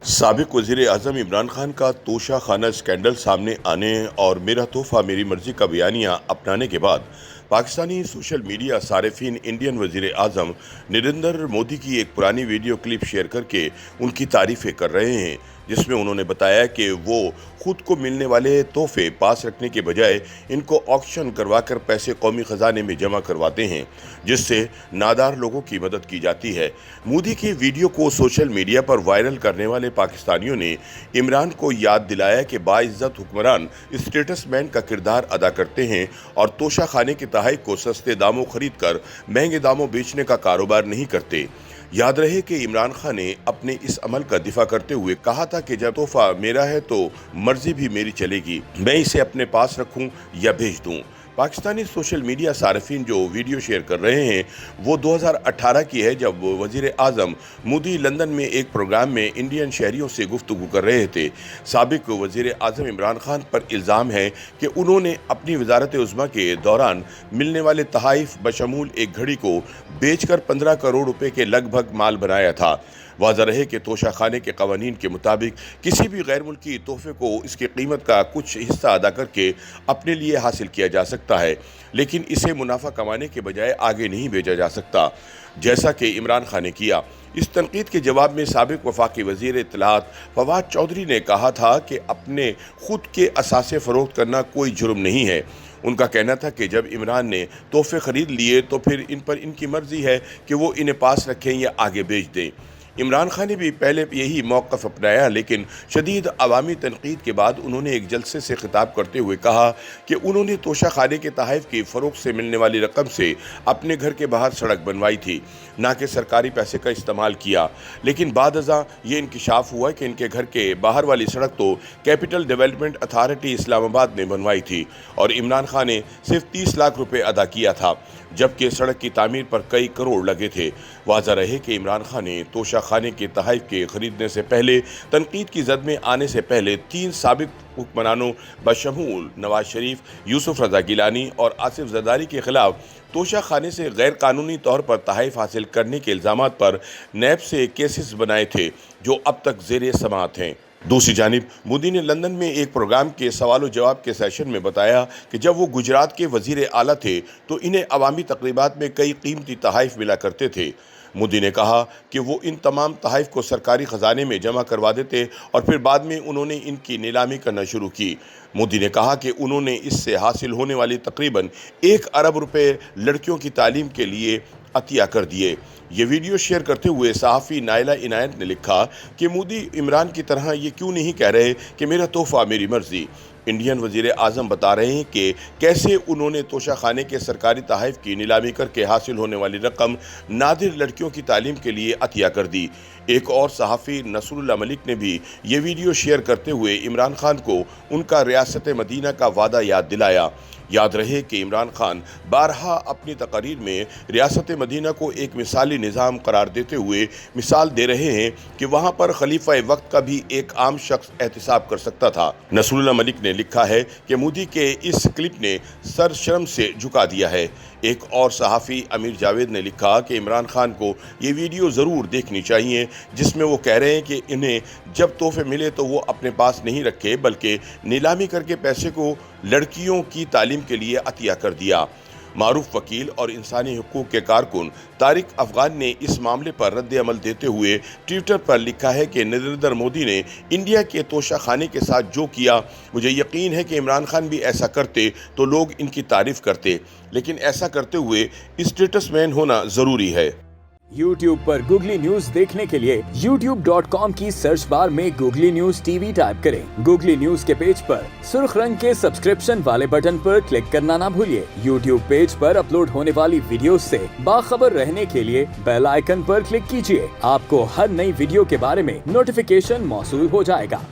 साबिक वज़ीर आज़म इमरान खान का तोशा खाना स्कैंडल सामने आने और मेरा तोहफा मेरी मर्जी का बयानिया अपनाने के बाद पाकिस्तानी सोशल मीडिया सारिफीन इंडियन वज़ीर आज़म नरेंद्र मोदी की एक पुरानी वीडियो क्लिप शेयर करके उनकी तारीफ़ें कर रहे हैं, जिसमें उन्होंने बताया कि वो खुद को मिलने वाले तोहफे पास रखने के बजाय इनको ऑक्शन करवाकर पैसे कौमी ख़जाने में जमा करवाते हैं, जिससे नादार लोगों की मदद की जाती है। मोदी की वीडियो को सोशल मीडिया पर वायरल करने वाले पाकिस्तानियों ने इमरान को याद दिलाया कि बाइज्जत हुक्मरान स्टेटस मैन का किरदार अदा करते हैं और तोशा खाने के तहफ़ को सस्ते दामों खरीद कर महंगे दामों बेचने का कारोबार नहीं करते। याद रहे कि इमरान खान ने अपने इस अमल का दिफा करते हुए कहा था कि जब तोहफा मेरा है तो मर्जी भी मेरी चलेगी, मैं इसे अपने पास रखूं या भेज दूं। पाकिस्तानी सोशल मीडिया सारिफीन जो वीडियो शेयर कर रहे हैं वो 2018 की है, जब वज़ीर आज़म मोदी लंदन में एक प्रोग्राम में इंडियन शहरियों से गुफ्तगू कर रहे थे। साबिक वज़ीर आज़म इमरान खान पर इल्ज़ाम है कि उन्होंने अपनी वज़ारत उज़्मा के दौरान मिलने वाले तहाइफ बशमूल एक घड़ी को बेचकर 15 करोड़ रुपए के लगभग माल बनाया था। वाज़ह रहे कि तोशा खाने के कवानीन के मुताबिक किसी भी गैर मुल्की तोहफे को इसकी कीमत का कुछ हिस्सा अदा करके अपने लिए हासिल किया जा सकता है, लेकिन इसे मुनाफा कमाने के बजाय आगे नहीं भेजा जा सकता, जैसा कि इमरान खान ने किया। इस तनकीद के जवाब में साबिक वफाकी वज़ीर इत्तलात फवाद चौधरी ने कहा था कि अपने खुद के असासे फ़रोख्त करना कोई जुर्म नहीं है। उनका कहना था कि जब इमरान ने तोहफे ख़रीद लिए तो फिर इन पर इनकी मर्ज़ी है कि वो इन्हें पास रखें या आगे बेच दें। इमरान खान ने भी पहले यही मौक़िफ़ अपनाया, लेकिन शदीद अवामी तनकीद के बाद उन्होंने एक जलसे से खिताब करते हुए कहा कि उन्होंने तोशा खाने के तहफ़ की फ़रोख्त से मिलने वाली रकम से अपने घर के बाहर सड़क बनवाई थी, ना कि सरकारी पैसे का इस्तेमाल किया। लेकिन बादअज़ां ये इंकशाफ हुआ कि इनके घर के बाहर वाली सड़क तो कैपिटल डेवलपमेंट अथॉरिटी इस्लामाबाद ने बनवाई थी और इमरान खान ने सिर्फ 30 लाख रुपये अदा किया था, जबकि सड़क की तामीर पर कई करोड़ लगे थे। वाज़ह रहे कि इमरान खान ने तोशा खाने के तहफ़ के ख़रीदने से पहले तनकीद की जद में आने से पहले 3 साबिक हुक्मरानों बशमूल नवाज शरीफ, यूसुफ रज़ा गिलानी और आसिफ ज़रदारी के ख़िलाफ़ तोशा खाने से गैर कानूनी तौर पर तहफ़ हासिल करने के इल्ज़ामात पर नैब से केसेस बनाए थे, जो अब तक ज़ेर समाअत हैं। दूसरी जानिब मोदी ने लंदन में एक प्रोग्राम के सवाल जवाब के सेशन में बताया कि जब वो गुजरात के वज़ीर आला थे तो इन्हें अवामी तकरीबात में कई कीमती तहफ़ मिला करते थे। मोदी ने कहा कि वो इन तमाम तहफ़ को सरकारी ख़जाने में जमा करवा देते और फिर बाद में उन्होंने इनकी नीलामी करना शुरू की। मोदी ने कहा कि उन्होंने इससे हासिल होने वाली तकरीबन 1 अरब रुपए लड़कियों की तालीम के लिए अतिया कर दिए। ये वीडियो शेयर करते हुए सहाफ़ी नाइला इनायत ने लिखा कि मोदी इमरान की तरह ये क्यों नहीं कह रहे कि मेरा तोहफ़ा मेरी मर्ज़ी। इंडियन वज़ीर आज़म बता रहे हैं कि कैसे उन्होंने तोशा खाने के सरकारी तहफ़ की नीलामी करके हासिल होने वाली रकम नादिर लड़कियों की तालीम के लिए अतिया कर दी। एक और सहाफ़ी नसरुल्लाह मलिक ने भी ये वीडियो शेयर करते हुए इमरान खान को उनका रियासत मदीना का वादा याद दिलाया। याद रहे कि इमरान खान बारहा अपनी तकरीर में रियासत मदीना को एक मिसाली निज़ाम करार देते हुए मिसाल दे रहे हैं कि वहाँ पर खलीफा वक्त का भी एक आम शख्स एहतिसाब कर सकता था। नसरुल्लाह मलिक ने लिखा है कि मोदी के इस क्लिप ने सर शर्म से झुका दिया है। एक और सहाफ़ी अमीर जावेद ने लिखा कि इमरान खान को ये वीडियो ज़रूर देखनी चाहिए, जिसमें वो कह रहे हैं कि इन्हें जब तोहफे मिले तो वो अपने पास नहीं रखे, बल्कि नीलामी करके पैसे को लड़कियों की तालीम के लिए अतिया कर दिया। मारूफ वकील और इंसानी हुकूक के कारकुन तारिक अफगान ने इस मामले पर रद्द अमल देते हुए ट्विटर पर लिखा है कि नरेंद्र मोदी ने इंडिया के तोशा खाने के साथ जो किया, मुझे यकीन है कि इमरान खान भी ऐसा करते तो लोग इनकी तारीफ़ करते, लेकिन ऐसा करते हुए स्टेटसमैन होना ज़रूरी है। YouTube पर गूगली न्यूज देखने के लिए youtube.com की सर्च बार में गूगली न्यूज टीवी टाइप करें। गूगली न्यूज के पेज पर सुर्ख रंग के सब्सक्रिप्शन वाले बटन पर क्लिक करना ना भूलिए। YouTube पेज पर अपलोड होने वाली वीडियोस से बाखबर रहने के लिए बेल आइकन पर क्लिक कीजिए। आपको हर नई वीडियो के बारे में नोटिफिकेशन मौसूल हो जाएगा।